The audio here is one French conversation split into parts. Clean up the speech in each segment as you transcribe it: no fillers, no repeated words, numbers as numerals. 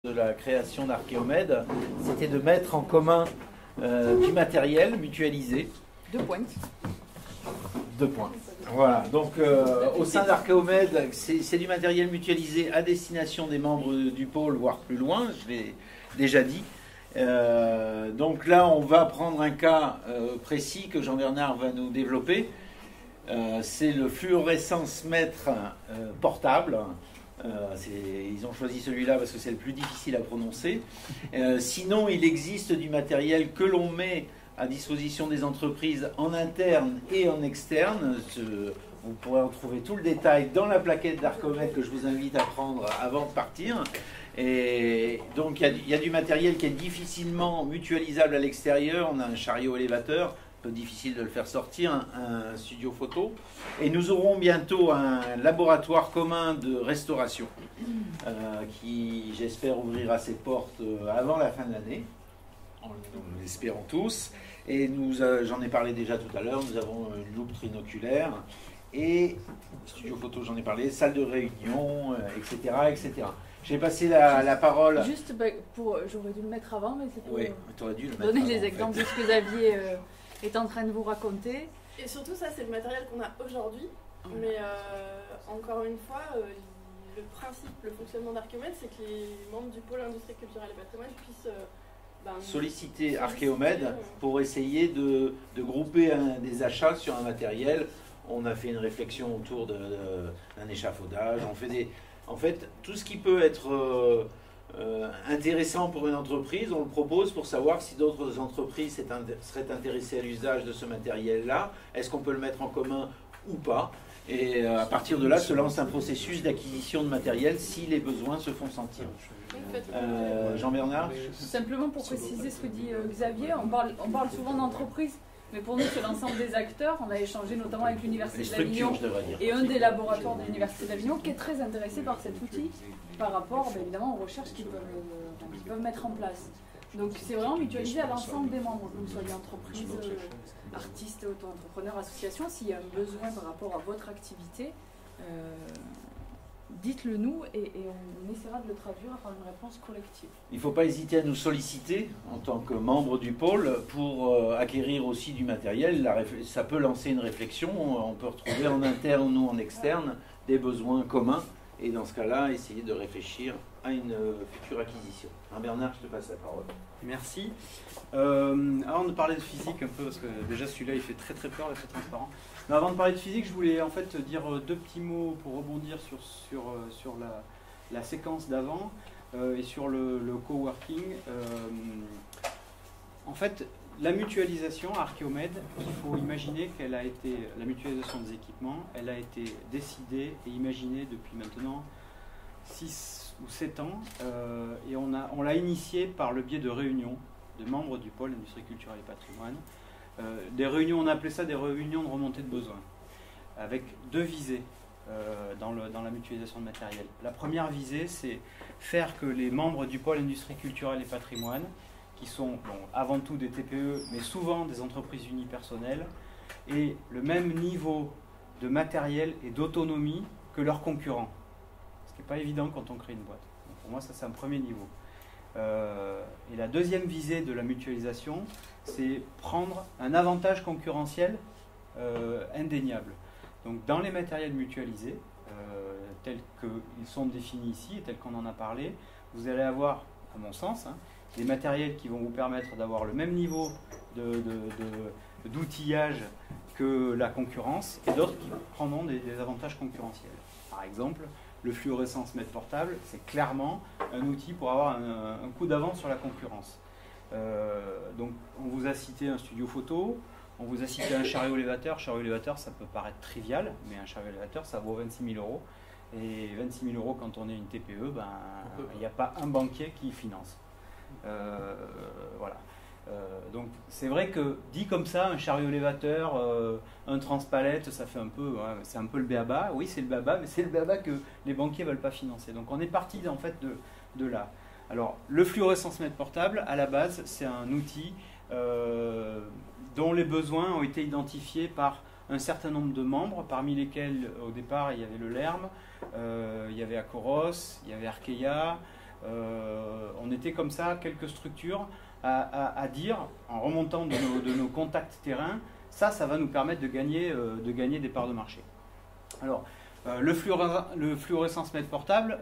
de la création d'Archéomède, c'était de mettre en commun du matériel mutualisé. 2 points. 2 points. Voilà, donc au sein d'Archéomède, c'est du matériel mutualisé à destination des membres du pôle, voire plus loin, je l'ai déjà dit. Donc là, on va prendre un cas précis que Jean-Bernard va nous développer. C'est le fluorescence mètre portable. Ils ont choisi celui-là parce que c'est le plus difficile à prononcer. Sinon, il existe du matériel que l'on met à disposition des entreprises en interne et en externe. Vous pourrez en trouver tout le détail dans la plaquette d'Archéomède que je vous invite à prendre avant de partir. Et donc, il y a du matériel qui est difficilement mutualisable à l'extérieur. On a un chariot élévateur, un peu difficile de le faire sortir, un studio photo. Et nous aurons bientôt un laboratoire commun de restauration qui, j'espère, ouvrira ses portes avant la fin de l'année. Nous l'espérons tous. Et j'en ai parlé déjà tout à l'heure, nous avons une loupe trinoculaire et studio photo, j'en ai parlé, salle de réunion, etc. etc. J'ai passé la parole. Juste, j'aurais dû le mettre avant, mais c'est pour oui, tu aurais dû le mettre donner avant, les exemples de ce que Xavier est en train de vous raconter. Et surtout, ça, c'est le matériel qu'on a aujourd'hui. Mais encore une fois, le principe, le fonctionnement d'Archéomède, c'est que les membres du pôle industrie culturelle et patrimoine puissent solliciter Archéomède pour essayer de grouper des achats sur un matériel. On a fait une réflexion autour d'un échafaudage. En fait, tout ce qui peut être intéressant pour une entreprise, on le propose pour savoir si d'autres entreprises seraient intéressées à l'usage de ce matériel-là. Est-ce qu'on peut le mettre en commun ou pas? Et à partir de là, se lance un processus d'acquisition de matériel si les besoins se font sentir. Jean-Bernard? Simplement pour préciser ce que dit Xavier, on parle souvent d'entreprise, mais pour nous, c'est l'ensemble des acteurs. On a échangé notamment avec l'Université d'Avignon et un des laboratoires de l'Université d'Avignon qui est très intéressé par cet outil par rapport évidemment aux recherches qu'ils peuvent mettre en place. Donc c'est vraiment mutualisé à l'ensemble des membres, que vous soyez entreprise, artistes, auto-entrepreneurs, associations. S'il y a un besoin par rapport à votre activité, dites-le nous et on essaiera de le traduire par une réponse collective. Il ne faut pas hésiter à nous solliciter en tant que membre du pôle pour acquérir aussi du matériel. Ça peut lancer une réflexion. On peut retrouver en interne ou en externe des besoins communs et dans ce cas-là, essayer de réfléchir à une future acquisition. Bernard, je te passe la parole. Merci. Avant de parler de physique un peu, parce que déjà celui-là il fait très très peur, il est très transparent. Mais avant de parler de physique, je voulais en fait dire 2 petits mots pour rebondir sur la séquence d'avant et sur le coworking. En fait, la mutualisation Archéomède, il faut imaginer qu'elle a été, la mutualisation des équipements, elle a été décidée et imaginée depuis maintenant 6 ou 7 ans et on l'a initiée par le biais de réunions de membres du pôle industrie culturelle et patrimoine. Des réunions, on appelait ça des réunions de remontée de besoins, avec 2 visées dans la mutualisation de matériel. La première visée, c'est faire que les membres du pôle industrie culturelle et patrimoine, qui sont avant tout des TPE, mais souvent des entreprises unipersonnelles, aient le même niveau de matériel et d'autonomie que leurs concurrents. Ce qui n'est pas évident quand on crée une boîte. Donc pour moi, ça c'est un premier niveau. Et la deuxième visée de la mutualisation, c'est prendre un avantage concurrentiel indéniable. Donc dans les matériels mutualisés, tels qu'ils sont définis ici et tels qu'on en a parlé, vous allez avoir, à mon sens, des matériels qui vont vous permettre d'avoir le même niveau d'outillage que la concurrence et d'autres qui prendront des avantages concurrentiels. Par exemple, le fluorescence mètre portable, c'est clairement un outil pour avoir un coup d'avance sur la concurrence. Donc on vous a cité un studio photo, on vous a cité un chariot élévateur. Chariot élévateur, ça peut paraître trivial, mais un chariot élévateur, ça vaut 26 000 €. Et 26 000 € quand on est une TPE, il n'y a pas un banquier qui finance. Voilà. Donc c'est vrai que dit comme ça, un chariot élévateur, un transpalette, ça fait un peu, c'est un peu le b.a.-ba. Oui, c'est le b.a.-ba, mais c'est le b.a.-ba que les banquiers ne veulent pas financer. Donc on est parti en fait de là. Alors le fluorescence mètre portable, à la base, c'est un outil dont les besoins ont été identifiés par un certain nombre de membres, parmi lesquels au départ il y avait le LERM, il y avait Acoros, il y avait Arkeia, on était comme ça, quelques structures à dire, en remontant de nos contacts terrain, ça va nous permettre de gagner des parts de marché. Alors, le fluorescence-mètre portable,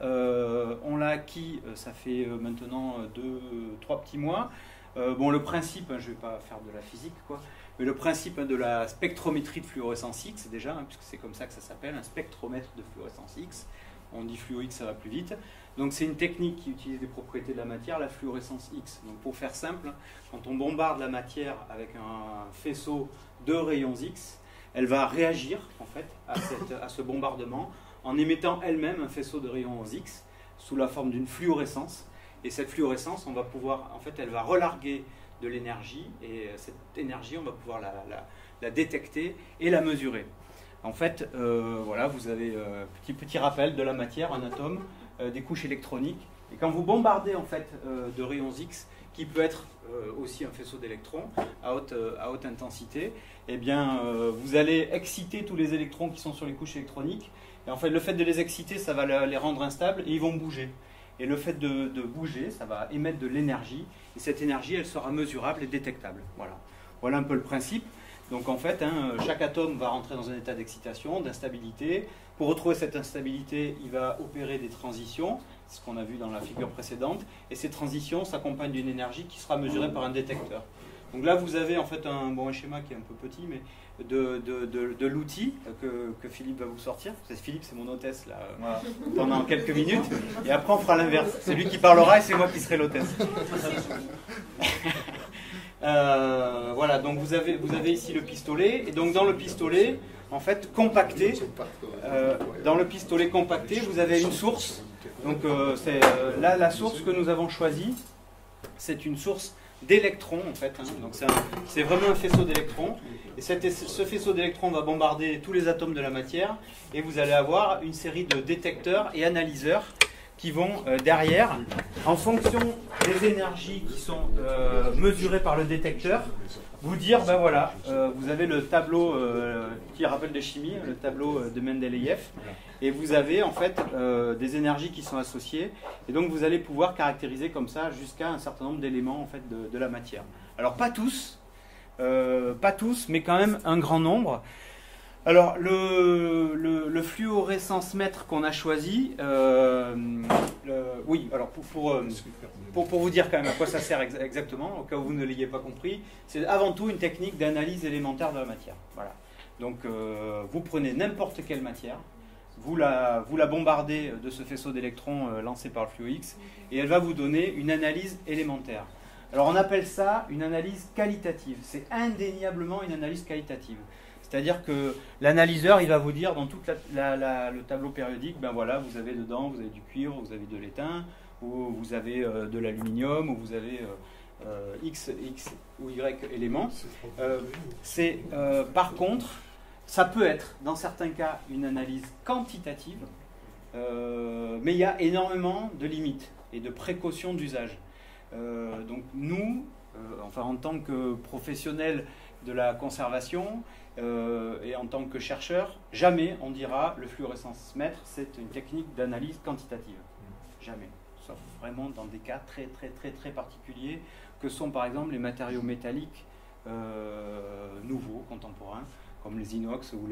on l'a acquis, ça fait maintenant 2-3 petits mois. Bon, le principe, je ne vais pas faire de la physique, quoi, mais le principe de la spectrométrie de fluorescence X, déjà, puisque c'est comme ça que ça s'appelle, un spectromètre de fluorescence X. On dit fluo X, ça va plus vite. Donc c'est une technique qui utilise des propriétés de la matière, la fluorescence X. Donc pour faire simple, quand on bombarde la matière avec un faisceau de rayons X, elle va réagir en fait à ce bombardement en émettant elle-même un faisceau de rayons X sous la forme d'une fluorescence. Et cette fluorescence, on va pouvoir, en fait, elle va relarguer de l'énergie et cette énergie, on va pouvoir la détecter et la mesurer. En fait, voilà, vous avez petit rappel de la matière, un atome, des couches électroniques. Et quand vous bombardez en fait de rayons X, qui peut être aussi un faisceau d'électrons à haute intensité, eh bien, vous allez exciter tous les électrons qui sont sur les couches électroniques. Et en fait, le fait de les exciter, ça va les rendre instables et ils vont bouger. Et le fait de bouger, ça va émettre de l'énergie. Et cette énergie, elle sera mesurable et détectable. Voilà, voilà un peu le principe. Donc en fait, chaque atome va rentrer dans un état d'excitation, d'instabilité. Pour retrouver cette instabilité, il va opérer des transitions, c'est ce qu'on a vu dans la figure précédente. Et ces transitions s'accompagnent d'une énergie qui sera mesurée par un détecteur. Donc là, vous avez en fait un schéma qui est un peu petit, mais de l'outil que Philippe va vous sortir. Philippe, c'est mon hôtesse là, pendant quelques minutes. Et après, on fera l'inverse. C'est lui qui parlera et c'est moi qui serai l'hôtesse. Voilà, donc vous avez ici le pistolet, et donc dans le pistolet, en fait, compacté, dans le pistolet compacté, vous avez une source. Donc là, la source que nous avons choisie, c'est une source d'électrons, en fait. Donc c'est vraiment un faisceau d'électrons. Et ce faisceau d'électrons va bombarder tous les atomes de la matière, et vous allez avoir une série de détecteurs et analyseurs qui vont derrière, en fonction des énergies qui sont mesurées par le détecteur, vous dire, ben voilà, vous avez le tableau qui rappelle de chimie, le tableau de Mendeleïev, et vous avez en fait des énergies qui sont associées, et donc vous allez pouvoir caractériser comme ça jusqu'à un certain nombre d'éléments en fait de la matière. Alors pas tous, mais quand même un grand nombre. Alors, le fluorescence-mètre qu'on a choisi, oui, alors pour vous dire quand même à quoi ça sert exactement, au cas où vous ne l'ayez pas compris, c'est avant tout une technique d'analyse élémentaire de la matière. Voilà. Donc, vous prenez n'importe quelle matière, vous la bombardez de ce faisceau d'électrons lancé par le fluo X, et elle va vous donner une analyse élémentaire. Alors, on appelle ça une analyse qualitative. C'est indéniablement une analyse qualitative. C'est-à-dire que l'analyseur, il va vous dire dans tout le tableau périodique, ben voilà, vous avez dedans, vous avez du cuivre, vous avez de l'étain, ou vous avez de l'aluminium, ou vous avez X ou Y éléments. Par contre, ça peut être, dans certains cas, une analyse quantitative, mais il y a énormément de limites et de précautions d'usage. Donc nous, en tant que professionnels de la conservation, et en tant que chercheur, jamais on dira le fluorescence-mètre, c'est une technique d'analyse quantitative. Jamais. Sauf vraiment dans des cas très particuliers, que sont par exemple les matériaux métalliques nouveaux, contemporains, comme les inox ou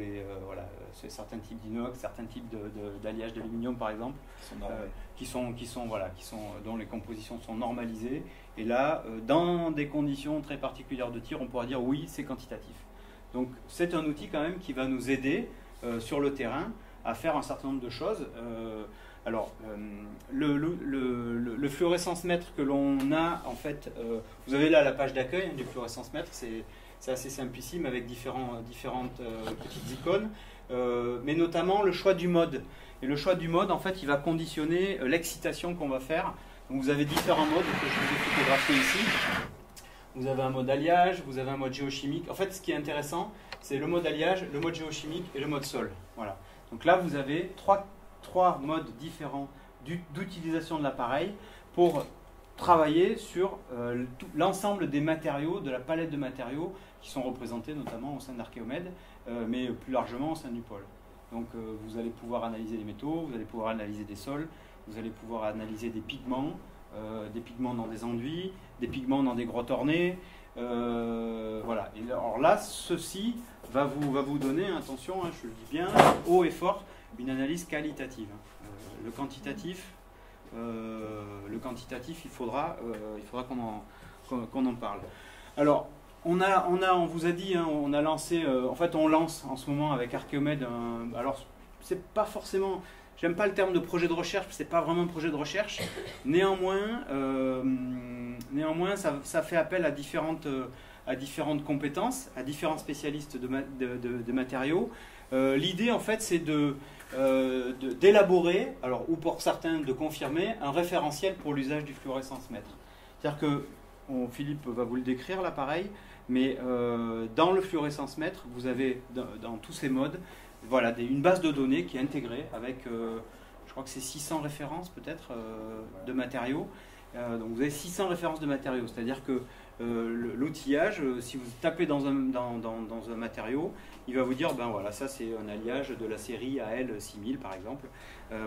certains types d'inox, certains types d'alliage d'aluminium par exemple, dont les compositions sont normalisées. Et là, dans des conditions très particulières de tir, on pourra dire oui, c'est quantitatif. Donc c'est un outil quand même qui va nous aider sur le terrain à faire un certain nombre de choses. Le fluorescence-mètre que l'on a, en fait, vous avez là la page d'accueil du fluorescence-mètre, c'est assez simplissime avec différentes petites icônes, mais notamment le choix du mode. Et le choix du mode, en fait, il va conditionner l'excitation qu'on va faire. Donc vous avez différents modes que je vous ai photographiés ici. Vous avez un mode alliage, vous avez un mode géochimique. En fait, ce qui est intéressant, c'est le mode alliage, le mode géochimique et le mode sol. Voilà. Donc là, vous avez trois modes différents d'utilisation de l'appareil pour travailler sur l'ensemble des matériaux, de la palette de matériaux qui sont représentés notamment au sein d'Archéomède, mais plus largement au sein du pôle. Donc vous allez pouvoir analyser les métaux, vous allez pouvoir analyser des sols, vous allez pouvoir analyser des pigments, des pigments dans des enduits, des pigments dans des grottes ornées. Voilà. Et alors là, ceci va vous donner, attention, hein, je le dis bien, haut et fort, une analyse qualitative. Le quantitatif, il faudra qu'on en parle. Alors, on vous a dit, hein, on a lancé, en fait, on lance en ce moment avec Archeomed. Alors, c'est pas forcément, j'aime pas le terme de projet de recherche, c'est pas vraiment un projet de recherche. Néanmoins, ça fait appel à différentes compétences, à différents spécialistes de matériaux. L'idée, en fait, c'est d'élaborer, alors ou pour certains de confirmer, un référentiel pour l'usage du fluorescence-mètre. C'est-à-dire que, Philippe va vous le décrire là, pareil, mais dans le fluorescence-mètre, vous avez dans tous ces modes, voilà, une base de données qui est intégrée avec, je crois que c'est 600 références peut-être de matériaux. Donc vous avez 600 références de matériaux, c'est-à-dire que l'outillage, si vous tapez dans un matériau, il va vous dire, ben voilà, ça c'est un alliage de la série AL6000 par exemple.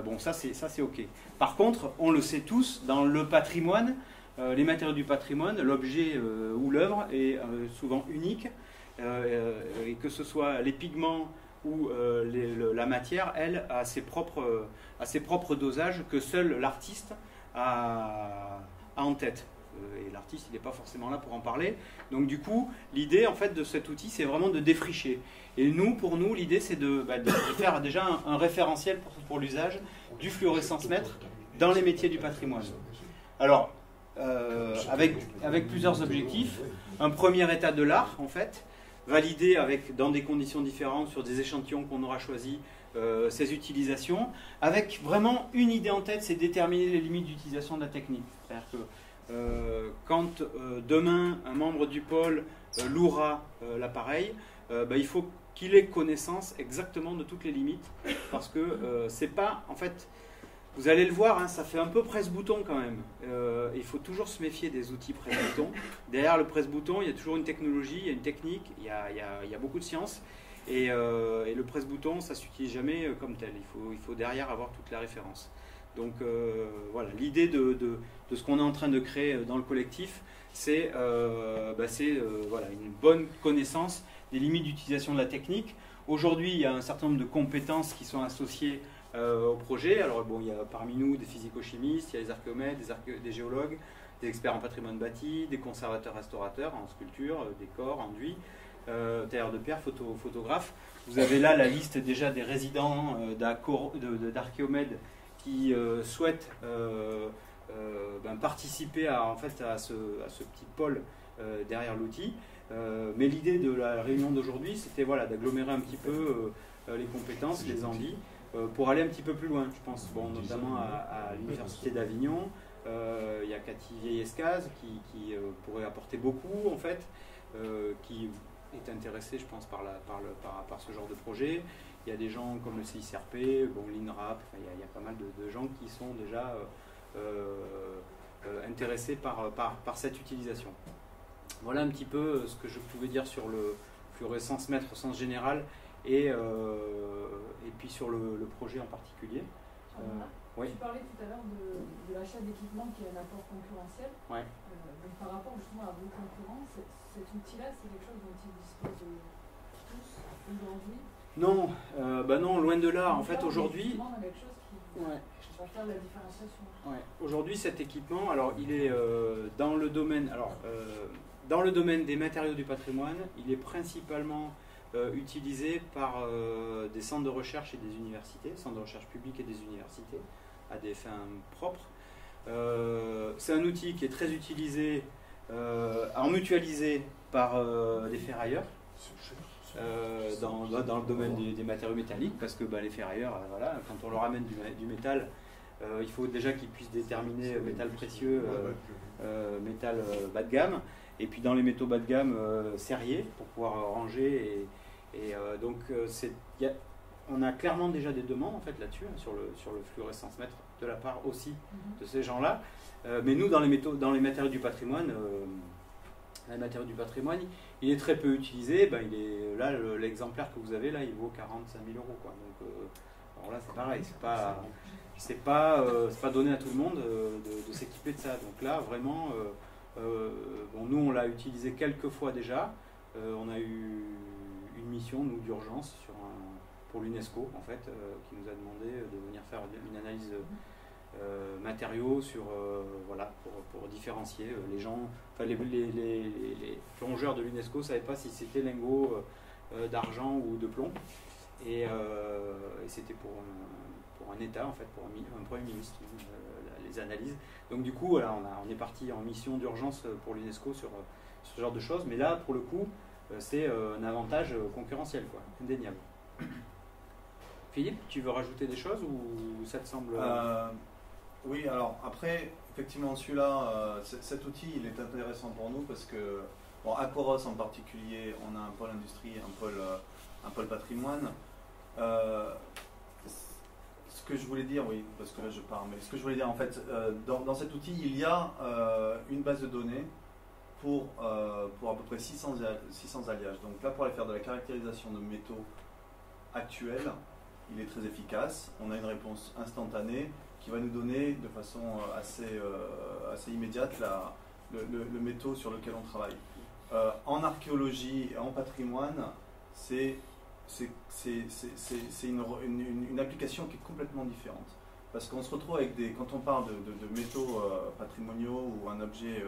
Bon, ça c'est OK. Par contre, on le sait tous, dans le patrimoine, les matériaux du patrimoine, l'objet ou l'œuvre est souvent unique, et que ce soit les pigments ou la matière, elle, a ses propres dosages que seul l'artiste a en tête. Et l'artiste, il n'est pas forcément là pour en parler. Donc du coup, l'idée en fait de cet outil, c'est vraiment de défricher. Et pour nous, l'idée, c'est de faire déjà un référentiel pour l'usage du fluorescence-mètre dans les métiers du patrimoine. Alors, avec plusieurs objectifs. Un premier état de l'art, en fait, validé dans des conditions différentes, sur des échantillons qu'on aura choisis, ces utilisations, avec vraiment une idée en tête, c'est déterminer les limites d'utilisation de la technique. C'est-à-dire que quand demain un membre du pôle louera l'appareil, il faut qu'il ait connaissance exactement de toutes les limites, parce que c'est pas, en fait, vous allez le voir, hein, ça fait un peu presse-bouton quand même. Il faut toujours se méfier des outils presse-bouton. Derrière le presse-bouton, il y a toujours une technologie, il y a une technique, il y a beaucoup de science. Et le presse-bouton, ça ne s'utilise jamais comme tel. Il faut derrière avoir toute la référence. Donc voilà, l'idée de ce qu'on est en train de créer dans le collectif, c'est voilà, une bonne connaissance des limites d'utilisation de la technique. Aujourd'hui, il y a un certain nombre de compétences qui sont associées au projet. Alors bon, il y a parmi nous des physico-chimistes, il y a des archéomètres, des géologues, des experts en patrimoine bâti, des conservateurs-restaurateurs en sculpture, décor, enduit, tailleurs de pierre, photographes. Vous avez là la liste déjà des résidents d'Archéomède qui souhaitent participer à ce petit pôle derrière l'outil. Mais l'idée de la réunion d'aujourd'hui, c'était voilà, d'agglomérer un petit peu les compétences, les envies, pour aller un petit peu plus loin, je pense, notamment à l'Université d'Avignon. Il y a Cathy Vieillescaz qui pourrait apporter beaucoup, en fait, qui est intéressée, je pense, par ce genre de projet. Il y a des gens comme le CICRP, l'INRAP, il y a pas mal de gens qui sont déjà intéressés par cette utilisation. Voilà un petit peu ce que je pouvais dire sur le fluorescence-mètre au sens général et puis sur le projet en particulier. Oui. Tu parlais tout à l'heure de l'achat d'équipements qui est un apport concurrentiel. Ouais. Donc par rapport justement à vos concurrents, cet outil-là, c'est quelque chose dont ils disposent tous aujourd'hui? Non, non, loin de là. En fait, aujourd'hui, va faire la différenciation. Ouais. Aujourd'hui, cet équipement, alors il est dans le domaine, dans le domaine des matériaux du patrimoine, il est principalement utilisé par des centres de recherche et des universités, centres de recherche publics et des universités, à des fins propres. C'est un outil qui est très utilisé, en mutualisé par des ferrailleurs, dans le domaine des matériaux métalliques, parce que les ferrailleurs, voilà, quand on leur amène du métal, il faut déjà qu'ils puissent déterminer métal précieux, métal bas de gamme, et puis dans les métaux bas de gamme, serrier, pour pouvoir ranger. Donc on a clairement déjà des demandes en fait là-dessus, hein, sur le fluorescence-mètre, de la part aussi de ces gens-là. Mais nous, dans les matériaux du patrimoine, il est très peu utilisé. Il est là, l'exemplaire que vous avez là, il vaut 45 000 €. Quoi. Donc Alors là, c'est pareil, c'est pas donné à tout le monde de s'équiper de ça. Donc là, vraiment, bon, nous, on l'a utilisé quelques fois déjà. On a eu une mission, nous, d'urgence pour l'UNESCO, en fait, qui nous a demandé de venir faire une analyse matériaux sur, voilà, pour différencier les gens. Enfin, les plongeurs de l'UNESCO ne savaient pas si c'était lingot d'argent ou de plomb. Et c'était pour un État, en fait, pour un Premier ministre, les analyses. Donc du coup, voilà, on est parti en mission d'urgence pour l'UNESCO sur ce genre de choses. Mais là, pour le coup, c'est un avantage concurrentiel, quoi, indéniable. Philippe, tu veux rajouter des choses ou ça te semble... Oui, alors après, effectivement, celui-là, cet outil, il est intéressant pour nous parce que, bon, à Coros en particulier, on a un pôle industrie, un pôle patrimoine. Ce que je voulais dire, oui, parce que là je pars, mais ce que je voulais dire en fait, dans cet outil, il y a une base de données pour à peu près 600 alliages. Donc là, pour aller faire de la caractérisation de métaux actuels, il est très efficace. On a une réponse instantanée qui va nous donner de façon assez immédiate le métaux sur lequel on travaille. En archéologie et en patrimoine, c'est une application qui est complètement différente. Parce qu'on se retrouve avec quand on parle de métaux patrimoniaux ou un objet,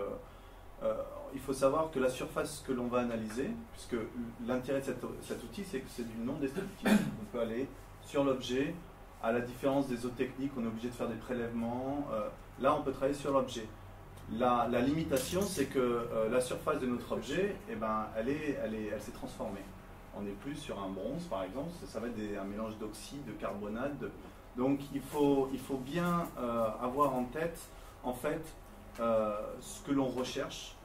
il faut savoir que la surface que l'on va analyser, puisque l'intérêt de cet outil, c'est que c'est du non destructif. On peut aller sur l'objet, à la différence des autres techniques, on est obligé de faire des prélèvements. Là, on peut travailler sur l'objet. La limitation, c'est que la surface de notre objet, eh ben, elle s'est transformée. On n'est plus sur un bronze, par exemple, ça va être un mélange d'oxyde, de carbonate. Donc, il faut bien avoir en tête, en fait, ce que l'on recherche.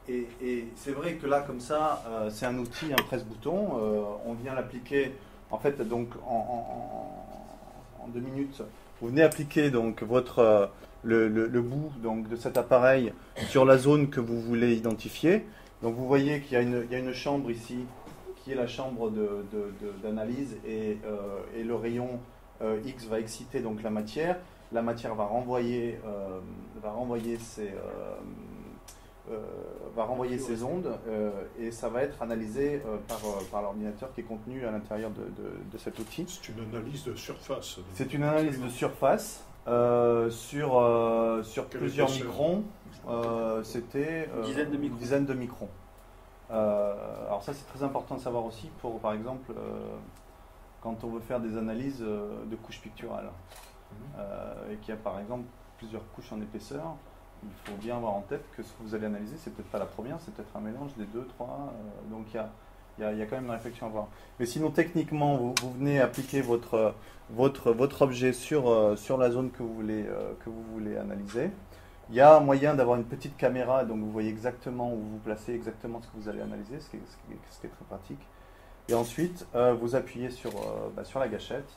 Et c'est vrai que là, comme ça, c'est un outil, un presse-bouton. On vient l'appliquer, en fait, donc en 2 minutes. Vous venez appliquer donc le bout donc, de cet appareil sur la zone que vous voulez identifier. Donc, vous voyez qu'il y a une chambre ici, qui est la chambre d'analyse, et le rayon X va exciter donc la matière. La matière va renvoyer ces ondes et ça va être analysé par l'ordinateur qui est contenu à l'intérieur de cet outil. C'est une analyse de surface. C'est une analyse de surface sur plusieurs microns. C'était une dizaine de microns. Alors ça, c'est très important de savoir aussi pour, par exemple, quand on veut faire des analyses de couches picturales et qu'il y a par exemple plusieurs couches en épaisseur, il faut bien avoir en tête que ce que vous allez analyser, c'est peut-être pas la première, c'est peut-être un mélange des 2, 3, donc il y a quand même une réflexion à avoir. Mais sinon, techniquement, vous venez appliquer votre objet sur la zone que vous voulez analyser. Il y a moyen d'avoir une petite caméra, donc vous voyez exactement où vous placez, exactement ce que vous allez analyser, ce qui est très pratique. Et ensuite, vous appuyez sur la gâchette.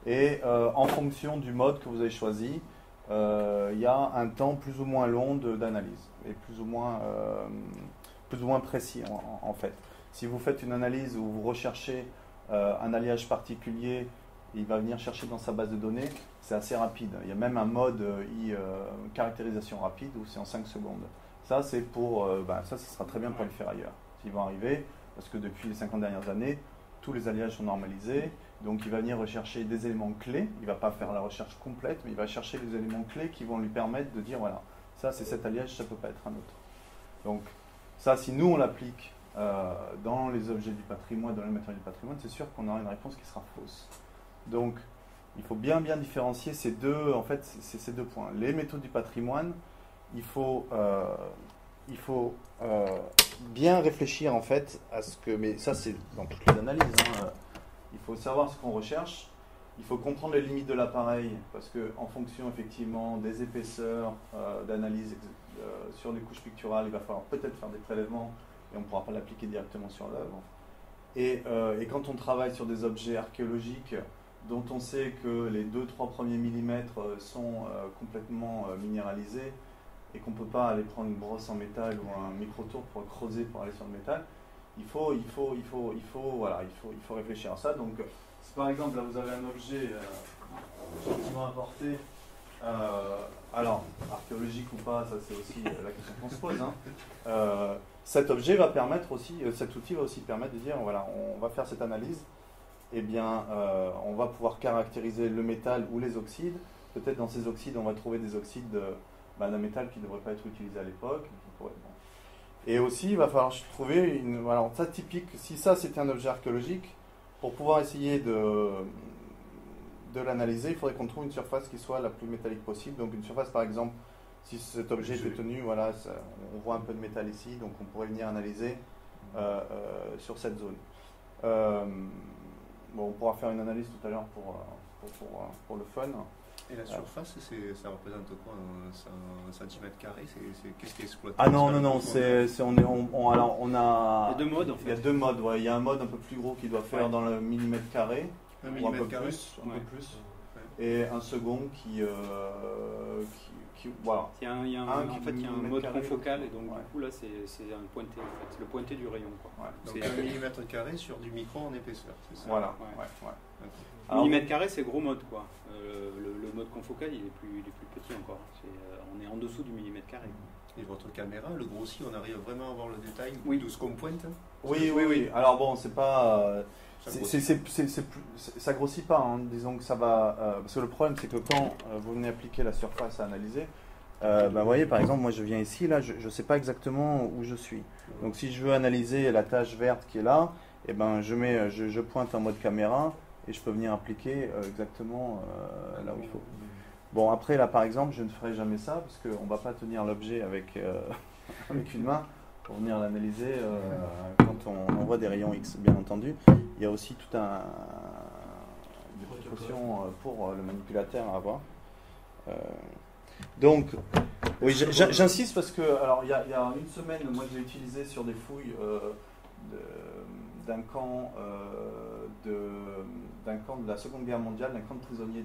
Et en fonction du mode que vous avez choisi, il y a un temps plus ou moins long d'analyse, et plus ou moins précis en fait. Si vous faites une analyse où vous recherchez un alliage particulier, il va venir chercher dans sa base de données, c'est assez rapide. Il y a même un mode caractérisation rapide où c'est en 5 secondes. Ça, c'est pour, ça sera très bien pour le faire ailleurs. Ils vont arriver, parce que depuis les 50 dernières années, tous les alliages sont normalisés, donc il va venir rechercher des éléments clés. Il ne va pas faire la recherche complète, mais il va chercher les éléments clés qui vont lui permettre de dire, voilà, ça c'est cet alliage, ça ne peut pas être un autre. Donc ça, si nous on l'applique dans les objets du patrimoine, dans les matériaux du patrimoine, c'est sûr qu'on aura une réponse qui sera fausse. Donc, il faut bien différencier ces deux points. Les métaux du patrimoine, il faut bien réfléchir en fait à ce que, mais ça c'est dans toutes les analyses. Il faut savoir ce qu'on recherche. Il faut comprendre les limites de l'appareil parce que en fonction effectivement des épaisseurs d'analyse sur des couches picturales, il va falloir peut-être faire des prélèvements et on ne pourra pas l'appliquer directement sur l'œuvre. Et quand on travaille sur des objets archéologiques dont on sait que les 2-3 premiers millimètres sont complètement minéralisés et qu'on ne peut pas aller prendre une brosse en métal ou un micro-tour pour creuser pour aller sur le métal, il faut réfléchir à ça. Donc par exemple, là vous avez un objet gentiment apporté, alors archéologique ou pas, ça c'est aussi la question qu'on se pose. Hein. Cet objet va permettre aussi, cet outil va aussi permettre de dire, voilà, on va faire cette analyse, eh bien, on va pouvoir caractériser le métal ou les oxydes. Peut-être dans ces oxydes, on va trouver des oxydes d'un métal qui ne devrait pas être utilisé à l'époque. Et aussi, il va falloir trouver une... Alors, ça, typique, si ça c'était un objet archéologique, pour pouvoir essayer de l'analyser, il faudrait qu'on trouve une surface qui soit la plus métallique possible. Donc, une surface, par exemple, si cet objet était tenu, voilà, on voit un peu de métal ici, donc on pourrait venir analyser sur cette zone. Bon, on pourra faire une analyse tout à l'heure pour le fun. Et la surface, ça représente quoi, un centimètre carré? Qu'est-ce qui est exploité? Ah non, alors on a... Il y a deux modes en fait. Il y a deux modes, ouais. Il y a un mode un peu plus gros qui doit faire dans le millimètre carré, un ou un millimètre peu carré. plus, et un second qui voilà. Il y a un mode confocal, et donc du coup là c'est un pointé en fait, le pointé du rayon. Quoi. Donc un millimètre carré sur du micron en épaisseur, c'est ça? Voilà, Okay. Millimètre carré c'est gros mode quoi. Le mode confocal il est plus petit encore. On est en dessous du millimètre carré. Et votre caméra, le grossit, on arrive vraiment à voir le détail de ce qu'on pointe? Oui. Alors bon, c'est pas... ça grossit pas, hein. Disons que ça va... parce que le problème c'est que quand vous venez appliquer la surface à analyser, vous voyez par exemple, moi je viens ici, là je ne sais pas exactement où je suis. Donc si je veux analyser la tache verte qui est là, eh ben, je pointe en mode caméra et je peux venir appliquer exactement là où il faut. Bon, après là par exemple, je ne ferai jamais ça parce qu'on ne va pas tenir l'objet avec une main pour venir l'analyser quand on voit des rayons X, bien entendu. Il y a aussi tout des précautions pour le manipulateur à avoir. Donc, oui, j'insiste parce que, alors, il y a une semaine, moi j'ai utilisé sur des fouilles d'un camp de la Seconde Guerre mondiale, d'un camp de prisonniers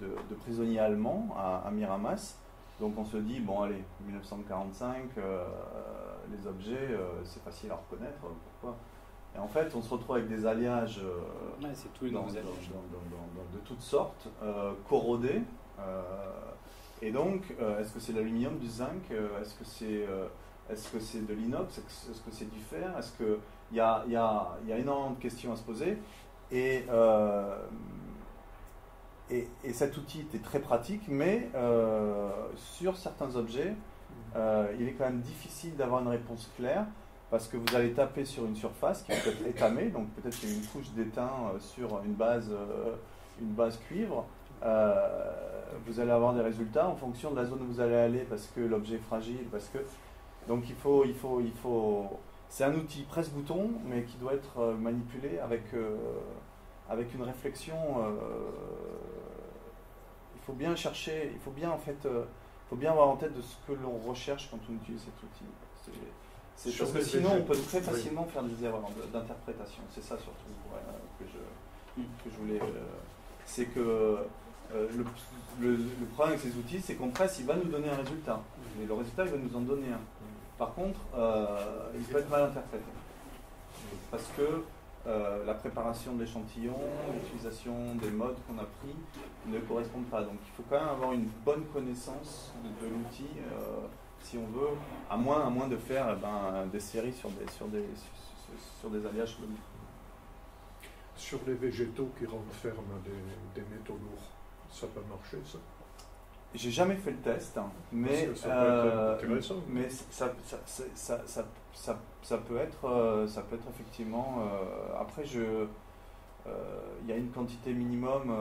de prisonniers allemands à Miramas. Donc on se dit, bon allez, 1945, les objets, c'est facile à reconnaître, pourquoi? Et en fait, on se retrouve avec des alliages de toutes sortes, corrodés. Et donc, est-ce que c'est de l'aluminium, du zinc? Est-ce que c'est de l'inox? Est-ce que c'est du fer? Est-ce que il y a énormément de questions à se poser. Et cet outil était très pratique, mais sur certains objets, il est quand même difficile d'avoir une réponse claire, parce que vous allez taper sur une surface qui peut être étamée, donc peut-être qu'il y a une couche d'étain sur une base cuivre. Vous allez avoir des résultats en fonction de la zone où vous allez aller, parce que l'objet est fragile, donc il faut c'est un outil presse-bouton, mais qui doit être manipulé avec une réflexion. Il faut bien chercher, il faut bien avoir en tête de ce que l'on recherche quand on utilise cet outil. Parce que sinon on peut très facilement faire des erreurs d'interprétation. C'est ça surtout que je voulais. C'est que le problème avec ces outils, c'est qu'on presse, il va nous donner un résultat. Et le résultat, il va nous en donner un. Par contre, il peut être mal interprété. Parce que la préparation de l'échantillon, l'utilisation des modes qu'on a pris ne correspondent pas. Donc il faut quand même avoir une bonne connaissance de l'outil si on veut, à moins de faire des séries sur des alliages. Sur les végétaux qui renferment des métaux lourds, ça peut marcher ça? J'ai jamais fait le test, mais ça peut être effectivement. Après, il y a une quantité minimum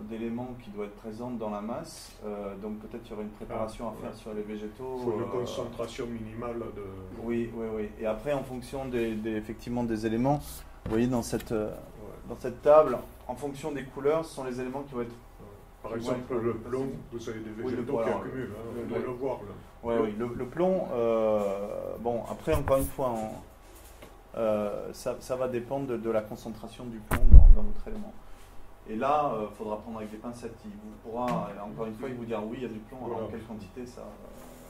d'éléments qui doit être présente dans la masse, donc peut-être qu'il y aurait une préparation à faire sur les végétaux. Il faut une concentration minimale de. Oui. Et après, en fonction effectivement des éléments, vous voyez dans cette table, en fonction des couleurs, ce sont les éléments qui vont être. Par exemple, le plomb, vous avez des végétaux qui accumulent, on doit le voir là. Oui, le plomb, bon, après, encore une fois, ça va dépendre de la concentration du plomb dans votre élément. Et là, il faudra prendre avec des pincettes. Il vous pourra, encore une fois, il vous dira oui, il y a du plomb, alors quelle quantité ça.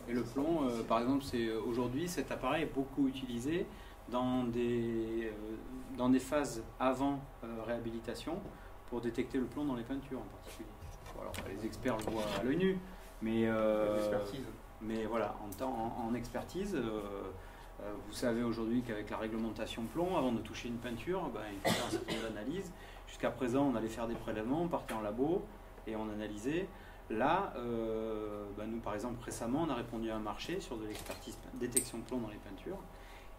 Et le plomb, par exemple, aujourd'hui, cet appareil est beaucoup utilisé dans des phases avant réhabilitation pour détecter le plomb dans les peintures en particulier. Bon, alors, les experts le voient à l'œil nu, mais voilà, en expertise, vous savez aujourd'hui qu'avec la réglementation plomb, avant de toucher une peinture, il faut faire un certain nombre d'analyses. Jusqu'à présent, on allait faire des prélèvements, on partait en labo et on analysait. Là, nous, par exemple, récemment, on a répondu à un marché sur de l'expertise détection de plomb dans les peintures.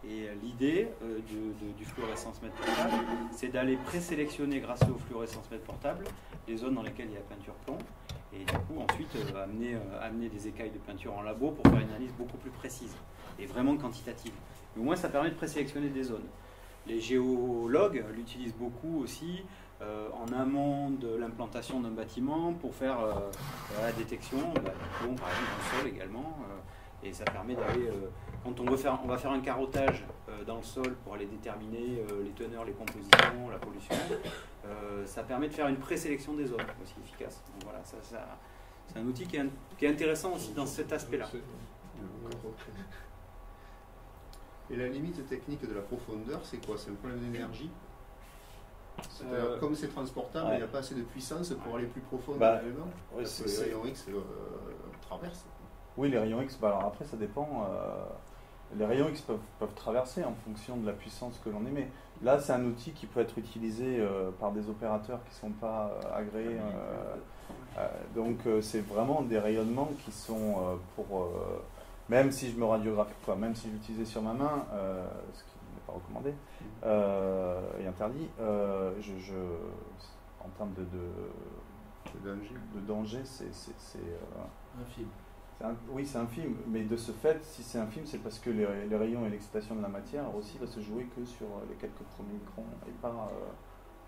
Et l'idée du fluorescence mètre portable, c'est d'aller présélectionner, grâce au fluorescence mètre portable, les zones dans lesquelles il y a peinture plomb. Et du coup, ensuite, amener des écailles de peinture en labo pour faire une analyse beaucoup plus précise et vraiment quantitative. Mais au moins, ça permet de présélectionner des zones. Les géologues l'utilisent beaucoup aussi en amont de l'implantation d'un bâtiment pour faire la détection du plomb, par exemple, dans le sol également. Et ça permet d'aller, quand on va faire un carottage dans le sol pour aller déterminer les teneurs, les compositions, la pollution, ça permet de faire une présélection des zones aussi efficace. Donc voilà, c'est un outil qui est intéressant aussi dans cet aspect-là. Et la limite technique de la profondeur, c'est quoi? C'est un problème d'énergie? Comme c'est transportable, il n'y a pas assez de puissance pour aller plus profond dans l'élément. Parce que les rayons X traversent. Oui, les rayons X, alors après ça dépend. Les rayons X peuvent traverser en fonction de la puissance que l'on émet. Là, c'est un outil qui peut être utilisé par des opérateurs qui ne sont pas agréés. Donc, c'est vraiment des rayonnements qui sont pour... même si je me radiographie, même si j'utilisais sur ma main, ce qui n'est pas recommandé et interdit, en termes de danger, c'est infime. Oui, c'est infime, mais de ce fait, si c'est infime, c'est parce que les rayons et l'excitation de la matière aussi va se jouer que sur les quelques premiers microns et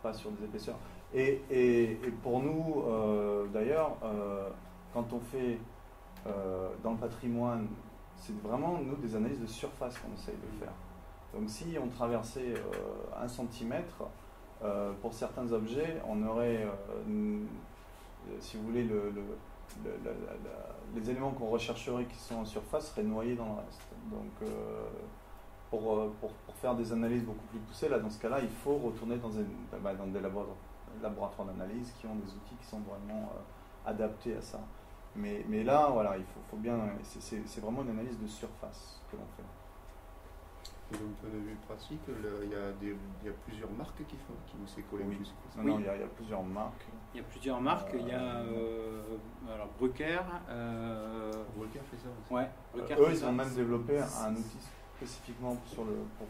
pas sur des épaisseurs. Et pour nous, d'ailleurs, quand on fait dans le patrimoine, c'est vraiment, nous, des analyses de surface qu'on essaye de faire. Donc si on traversait 1 centimètre, pour certains objets, on aurait, si vous voulez, les éléments qu'on rechercherait qui sont en surface seraient noyés dans le reste. Donc pour faire des analyses beaucoup plus poussées, là, dans ce cas-là, il faut retourner dans des laboratoires d'analyse qui ont des outils qui sont vraiment adaptés à ça. Mais là, voilà, il faut bien... C'est vraiment une analyse de surface que l'on fait. Et d'un point de vue pratique, il y a plusieurs marques qui vous s'est collé plus. Non, il y a plusieurs marques. Il y a plusieurs marques. Il y a alors Bruker. Bruker fait ça aussi. Ouais. Bruker eux, ils ont même développé un outil spécifiquement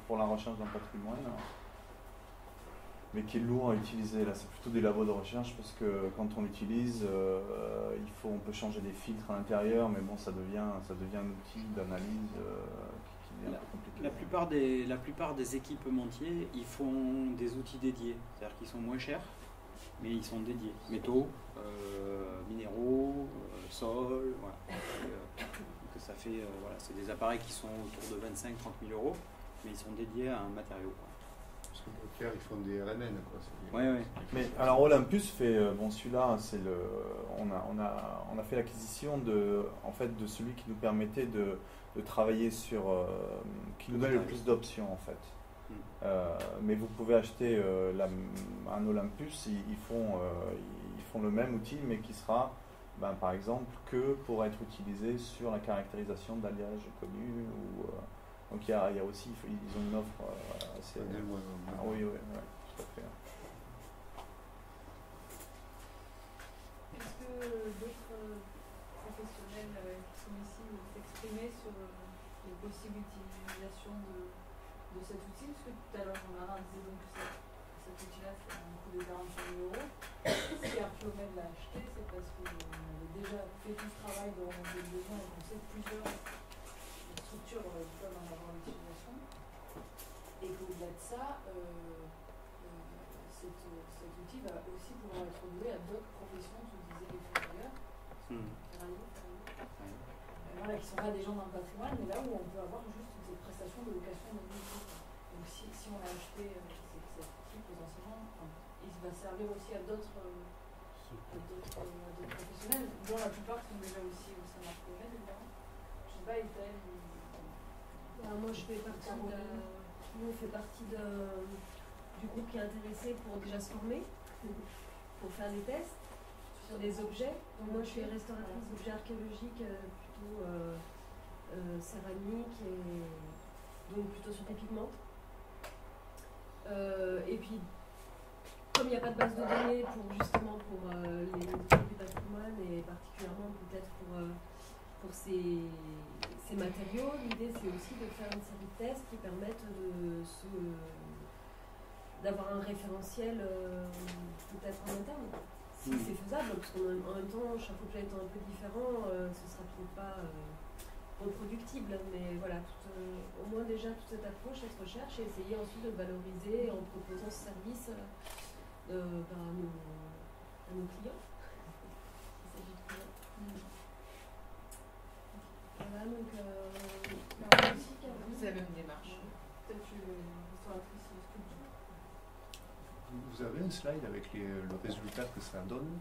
pour la recherche d'un patrimoine, mais qui est lourd à utiliser. Là, c'est plutôt des labos de recherche parce que quand on l'utilise, on peut changer des filtres à l'intérieur, mais bon, ça devient un outil d'analyse. La plupart des équipementiers, ils font des outils dédiés, c'est-à-dire qu'ils sont moins chers, mais ils sont dédiés. Métaux, minéraux, sol, voilà. Donc ça fait, c'est des appareils qui sont autour de 25-30 000 euros, mais ils sont dédiés à un matériau. Parce que Bruker, ils font des RMN, quoi. Ouais. Mais alors Olympus fait, celui-là, c'est on a fait l'acquisition de celui qui nous permettait de travailler sur, qui nous donne le plus d'options en fait. Mais vous pouvez acheter un Olympus, ils font le même outil, mais qui sera, par exemple, que pour être utilisé sur la caractérisation d'alliages connus. Donc il y a aussi, ils ont une offre assez... Oui, tout à fait. Est-ce que d'autres professionnels qui sont ici vont s'exprimer sur les possibles utilisations de cet outil? Parce que tout à l'heure, Jean-Marin disait donc que cet outil-là, c'est un coût de 45 000 euros. Si Archeomed l'a acheté, c'est parce qu'on avait déjà fait tout ce travail dont on avait besoin et qu'on sait que plusieurs structures peuvent en avoir l'utilisation. Et qu'au-delà de ça, cet outil va aussi pouvoir être doué à d'autres professions, je vous disais les fondeurs, qui sont pas des gens dans le patrimoine, mais là où on peut avoir juste des prestations de location de l'outil. Donc si on a acheté cet outil potentiellement, il va servir aussi à d'autres professionnels, dont la plupart sont déjà aussi au sein de l'Archeomed, évidemment. Je ne sais pas, Ethel. Moi je fais partie Nous, on fait partie du groupe qui est intéressé pour déjà se former, pour faire des tests sur des objets. Donc moi, je suis restauratrice d'objets archéologiques, plutôt céramique, et donc plutôt sur des pigments. Et puis, comme il n'y a pas de base de données pour les du patrimoine et particulièrement peut-être pour ces matériaux, l'idée c'est aussi de faire une série de tests qui permettent d'avoir un référentiel peut-être en interne, si c'est faisable, parce qu'en même temps, chaque objet étant un peu différent, ce ne sera peut-être pas reproductible, mais voilà, au moins déjà toute cette approche, cette recherche, et essayer ensuite de le valoriser en proposant ce service à nos clients. Il s'agit de clients. Voilà, donc c'est la même démarche. Peut-être Vous avez un slide avec le résultat que ça donne?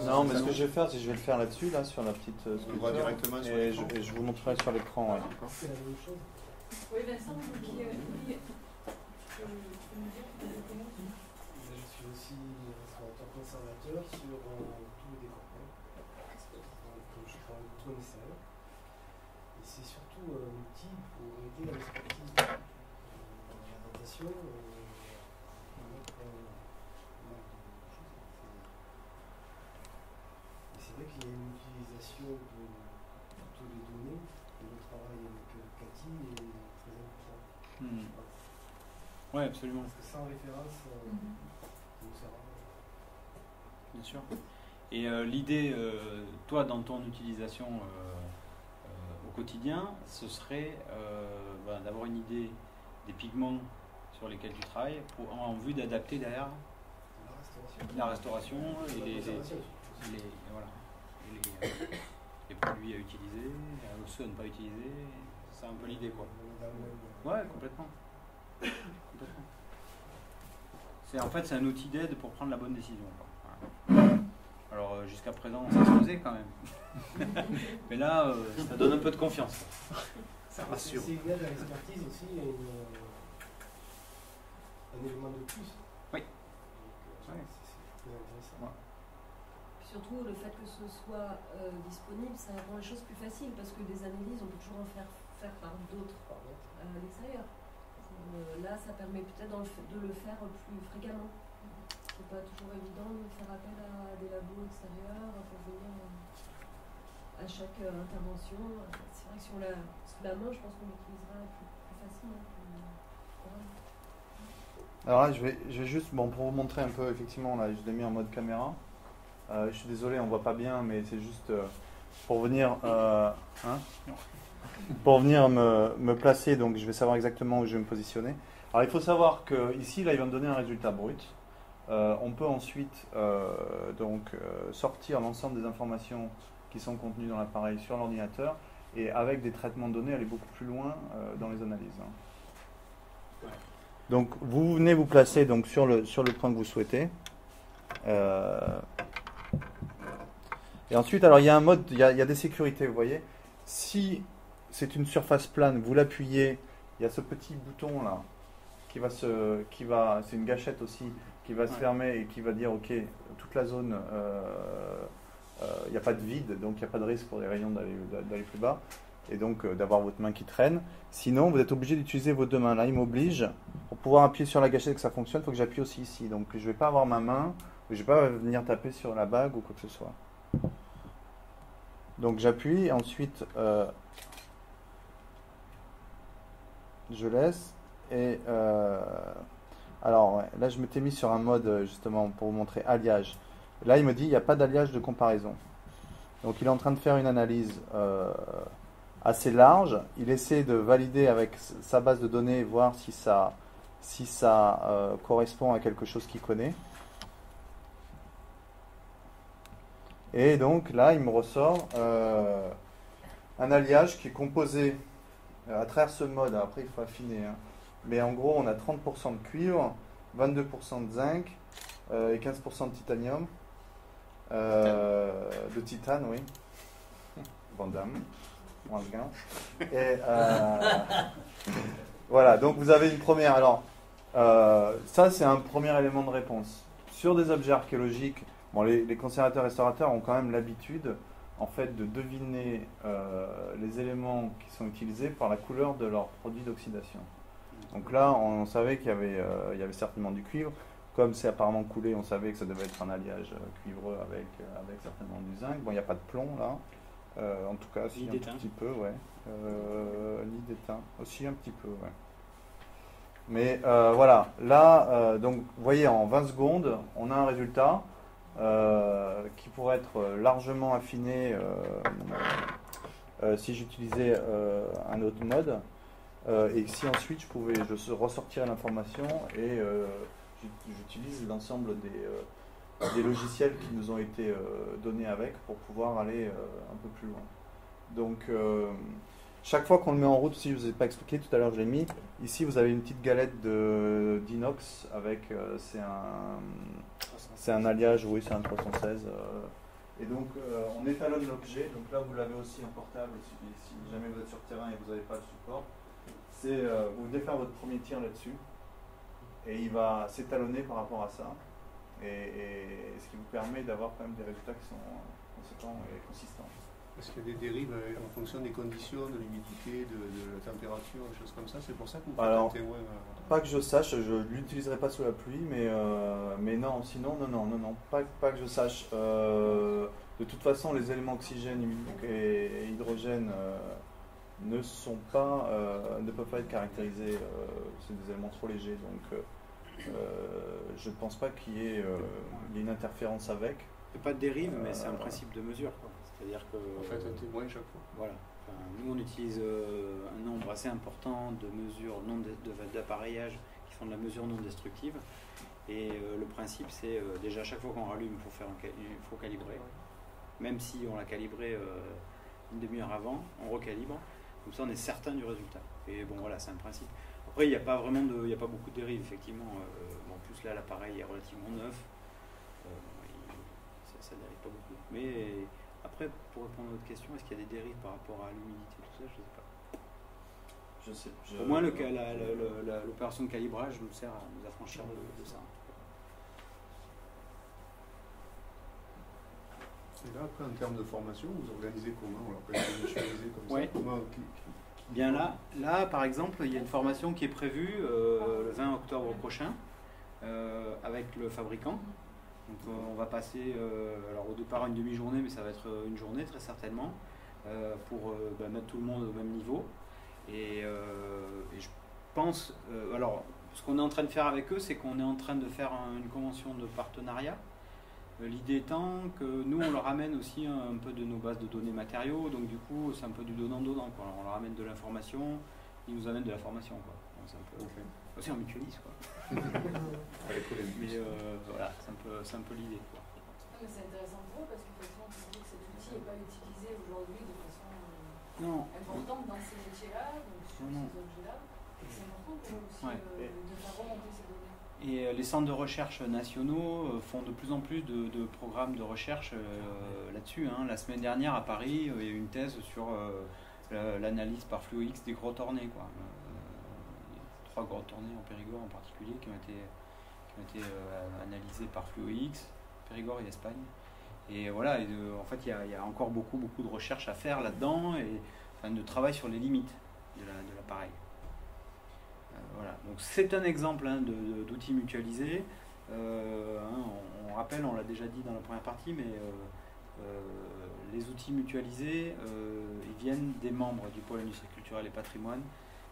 Non, mais ce que je vais faire, c'est que je vais le faire là-dessus, là, sur la petite on le voit directement sur et l'écran. je vous montrerai sur l'écran. Ouais. C'est la même chose. Oui, Vincent, Je suis aussi restaurateur conservateur sur tous les découpements. Donc, je travaille beaucoup en extérieur. Et c'est surtout un outil pour aider à l'expertise dans la datation. Et c'est vrai qu'il y a une utilisation de toutes les données, et le travail avec Cathy est très important. Oui, absolument. Parce que sans référence, ça ne sert à rien. Bien sûr. Et l'idée, toi, dans ton utilisation au quotidien, ce serait d'avoir une idée des pigments sur lesquels tu travailles en vue d'adapter derrière la restauration et les produits à utiliser, ceux à ne pas utiliser. C'est un peu l'idée, quoi. Ouais, complètement. En fait, c'est un outil d'aide pour prendre la bonne décision, quoi. Voilà. Alors, jusqu'à présent, ça se faisait quand même. Mais là, ça donne un peu de confiance. Ça rassure. C'est une aide à l'expertise aussi, un élément de plus. Oui. Donc, c'est très intéressant. Ouais. surtout le fait que ce soit disponible, ça rend les choses plus faciles parce que des analyses, on peut toujours en faire par d'autres à l'extérieur. Là, ça permet peut-être de le faire plus fréquemment. C'est pas toujours évident de faire appel à des labos extérieurs pour venir à chaque intervention. C'est vrai que si on l'a sous la main, je pense qu'on l'utilisera plus facilement. Alors là, je vais juste, pour vous montrer un peu, effectivement, là, je l'ai mis en mode caméra. Je suis désolé, on ne voit pas bien, mais c'est juste pour venir, pour venir me placer. Donc, je vais savoir exactement où je vais me positionner. Alors, il faut savoir que ici, là, il va me donner un résultat brut. On peut ensuite sortir l'ensemble des informations qui sont contenues dans l'appareil sur l'ordinateur et avec des traitements de données, aller beaucoup plus loin dans les analyses. Donc, vous venez vous placer donc, sur le point que vous souhaitez. Et ensuite, alors il y a un mode, il y a des sécurités, vous voyez. Si c'est une surface plane, vous l'appuyez, il y a ce petit bouton là c'est une gâchette aussi, qui va se fermer et qui va dire ok, toute la zone, il n'y a pas de vide, donc il n'y a pas de risque pour les rayons d'aller plus bas, et donc d'avoir votre main qui traîne. Sinon, vous êtes obligé d'utiliser vos deux mains. Là, il m'oblige, pour pouvoir appuyer sur la gâchette et que ça fonctionne, il faut que j'appuie aussi ici. Donc je ne vais pas avoir ma main, je ne vais pas venir taper sur la bague ou quoi que ce soit. Donc j'appuie, ensuite je laisse, et alors ouais, là je m'étais mis sur un mode justement pour vous montrer alliage. Là il me dit il n'y a pas d'alliage de comparaison. Donc il est en train de faire une analyse assez large, il essaie de valider avec sa base de données, voir si ça correspond à quelque chose qu'il connaît. Et donc là, il me ressort un alliage qui est composé à travers ce mode. Après, il faut affiner. Mais en gros, on a 30% de cuivre, 22% de zinc et 15% de titanium. De titane, oui. Van Damme. Et Voilà, donc vous avez une première. Alors, ça, c'est un premier élément de réponse. Sur des objets archéologiques, bon, les conservateurs-restaurateurs ont quand même l'habitude, en fait, de deviner les éléments qui sont utilisés par la couleur de leurs produits d'oxydation. Donc là, on savait qu'il y avait certainement du cuivre. Comme c'est apparemment coulé, on savait que ça devait être un alliage cuivreux avec certainement du zinc. Bon, il n'y a pas de plomb là. En tout cas, si, un tout petit peu, ouais. Ni d'étain. Aussi un petit peu, ouais. Mais voilà, là, donc vous voyez, en 20 secondes, on a un résultat qui pourrait être largement affiné si j'utilisais un autre mode. Et si ensuite je ressortirais l'information et j'utilise l'ensemble des logiciels qui nous ont été donnés avec pour pouvoir aller un peu plus loin. Donc, chaque fois qu'on le met en route, si je ne vous ai pas expliqué, tout à l'heure je l'ai mis, ici vous avez une petite galette d'inox avec, c'est un alliage, oui c'est un 316. Et donc on étalonne l'objet, donc là vous l'avez aussi en portable, si jamais vous êtes sur terrain et vous n'avez pas de support. Vous devez faire votre premier tir là-dessus, et il va s'étalonner par rapport à ça, et ce qui vous permet d'avoir quand même des résultats qui sont conséquents et consistants. Est-ce qu'il y a des dérives en fonction des conditions, de l'humidité, de la température, des choses comme ça? C'est pour ça que vous faites un témoin. Pas que je sache, je ne l'utiliserai pas sous la pluie, mais non, sinon, non, pas que je sache. De toute façon, les éléments oxygène et hydrogène ne peuvent pas être caractérisés, c'est des éléments trop légers, donc je ne pense pas qu'il y ait une interférence avec. Il n'y a pas de dérive, mais c'est un principe de mesure, quoi. C'est-à-dire que... En fait, un témoin chaque fois. Voilà. Enfin, nous, on utilise un nombre assez important de mesures d'appareillage qui font de la mesure non destructive. Et le principe, c'est déjà, chaque fois qu'on rallume, il faut calibrer. Même si on l'a calibré une demi-heure avant, on recalibre. Comme ça, on est certain du résultat. Et bon, voilà, c'est un principe. Après, il n'y a pas beaucoup de dérives, effectivement. En plus, là, l'appareil est relativement neuf. Ça ne dérive pas beaucoup. Mais... Après, pour répondre à votre question, est-ce qu'il y a des dérives par rapport à l'humidité, tout ça? Je ne sais pas. Au moins, l'opération de calibrage nous sert à nous affranchir de ça. Et là, après, en termes de formation, vous organisez comment? Bien là, par exemple, il y a une formation qui est prévue le 20 octobre prochain avec le fabricant. Donc on va passer, alors au départ une demi-journée, mais ça va être une journée très certainement, pour mettre tout le monde au même niveau. Et je pense, alors ce qu'on est en train de faire avec eux, c'est qu'on est en train de faire une convention de partenariat. L'idée étant que nous, on leur amène aussi un peu de nos bases de données matériaux, donc du coup c'est un peu du donnant-donnant, quoi. On leur amène de l'information, ils nous amènent de la formation, quoi. Donc, c'est un peu... Aussi on mutualise, quoi. Mais voilà, c'est un peu l'idée, quoi. Mais c'est intéressant pour eux parce qu'effectivement, tu dis que cet outil n'est pas utilisé aujourd'hui de façon importante dans ces métiers-là, donc sur ces objets-là. C'est important pour eux aussi de faire remonter ces données. Et les centres de recherche nationaux font de plus en plus de programmes de recherche là-dessus. Hein. La semaine dernière à Paris, il y a eu une thèse sur l'analyse par FluoX des grottes ornées, quoi. 3 grottes ornées en Périgord en particulier qui ont été analysées par FluoX, Périgord et Espagne. Et voilà, en fait il y a encore beaucoup de recherches à faire là-dedans et de travail sur les limites de l'appareil. Voilà, donc c'est un exemple d'outils mutualisés. On rappelle, on l'a déjà dit dans la première partie, mais les outils mutualisés, ils viennent des membres du pôle industrie culturelle et patrimoine.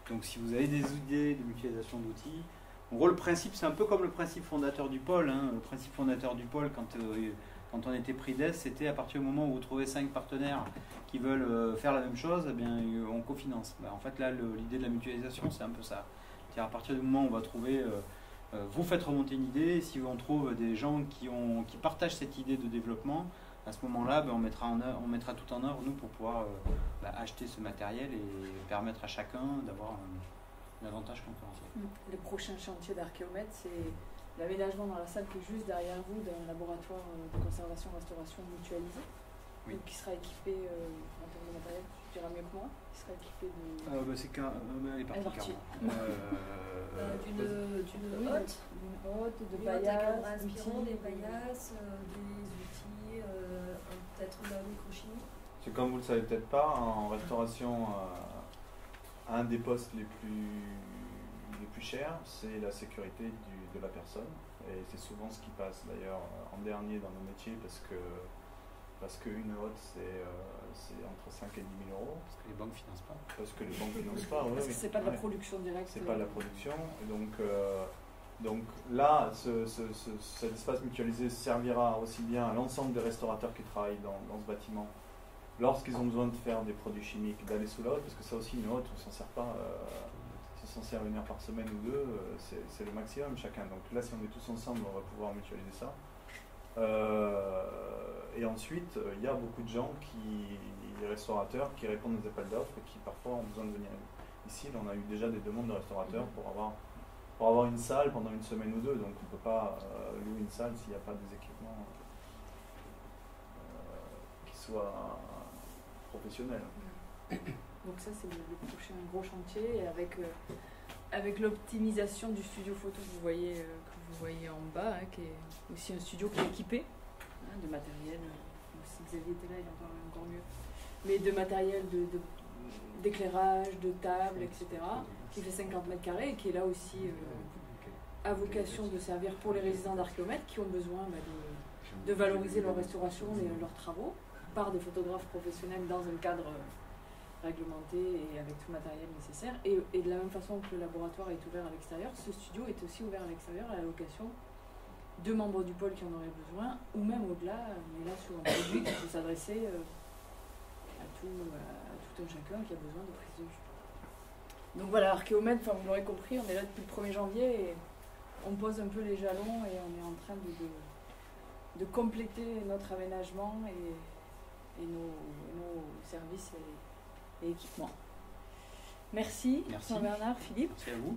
Donc si vous avez des idées de mutualisation d'outils, en gros le principe c'est un peu comme le principe fondateur du pôle. Hein. Le principe fondateur du pôle quand on était PRIDES, c'était à partir du moment où vous trouvez 5 partenaires qui veulent faire la même chose, eh bien on cofinance. En fait là l'idée de la mutualisation c'est un peu ça. C'est-à-dire à partir du moment où on va trouver, vous faites remonter une idée, et si on trouve des gens qui partagent cette idée de développement, à ce moment-là, on mettra tout en œuvre, nous, pour pouvoir acheter ce matériel et permettre à chacun d'avoir un avantage concurrentiel. Le prochain chantier d'Archéomède, c'est l'aménagement dans la salle qui est juste derrière vous d'un laboratoire de conservation-restauration mutualisé, qui sera équipé en termes de matériel. expliquera mieux que moi, qui sera équipée de... elle est partie. D'une hotte, de paillasses, des paillasses, des outils, peut-être de la microchimie. C'est comme vous le savez peut-être pas, en restauration, un des postes les plus chers, c'est la sécurité de la personne. Et c'est souvent ce qui passe d'ailleurs en dernier dans nos métiers parce qu'une hotte c'est entre 5 et 10 000 euros. Parce que les banques ne financent pas. Parce que les banques ne financent pas, oui. Parce que c'est pas de la production directe. C'est pas de la production. Et donc là, cet espace mutualisé servira aussi bien à l'ensemble des restaurateurs qui travaillent dans ce bâtiment lorsqu'ils ont besoin de faire des produits chimiques, d'aller sous la hotte, parce que ça aussi, une hotte, on s'en sert pas. Si on s'en sert 1 heure par semaine ou 2, c'est le maximum chacun. Donc là, si on est tous ensemble, on va pouvoir mutualiser ça. Et ensuite, il y a beaucoup de gens les restaurateurs, qui répondent aux appels d'offres et qui parfois ont besoin de venir ici. Là, on a eu déjà des demandes de restaurateurs pour avoir une salle pendant 1 semaine ou 2. Donc on ne peut pas louer une salle s'il n'y a pas des équipements qui soient professionnels. Donc ça, c'est le prochain gros chantier, et avec l'optimisation du studio photo que vous voyez en bas, qui est aussi un studio qui est équipé de matériel. Si Xavier était là, il en parlerait encore mieux. Mais de matériel d'éclairage, de table, etc., qui fait 50 mètres carrés et qui est là aussi à vocation de servir pour les résidents d'Archéomède qui ont besoin de valoriser leur restauration et leurs travaux par des photographes professionnels dans un cadre réglementé et avec tout le matériel nécessaire. Et de la même façon que le laboratoire est ouvert à l'extérieur, ce studio est aussi ouvert à l'extérieur à la location de membres du pôle qui en auraient besoin, ou même au-delà, mais là sur un produit qui peut s'adresser à tout un chacun qui a besoin de prise de vue. Donc voilà, Archéomède, vous l'aurez compris, on est là depuis le 1er janvier et on pose un peu les jalons et on est en train de compléter notre aménagement et nos services et équipements. Merci. Jean-Bernard, Philippe. Merci à vous.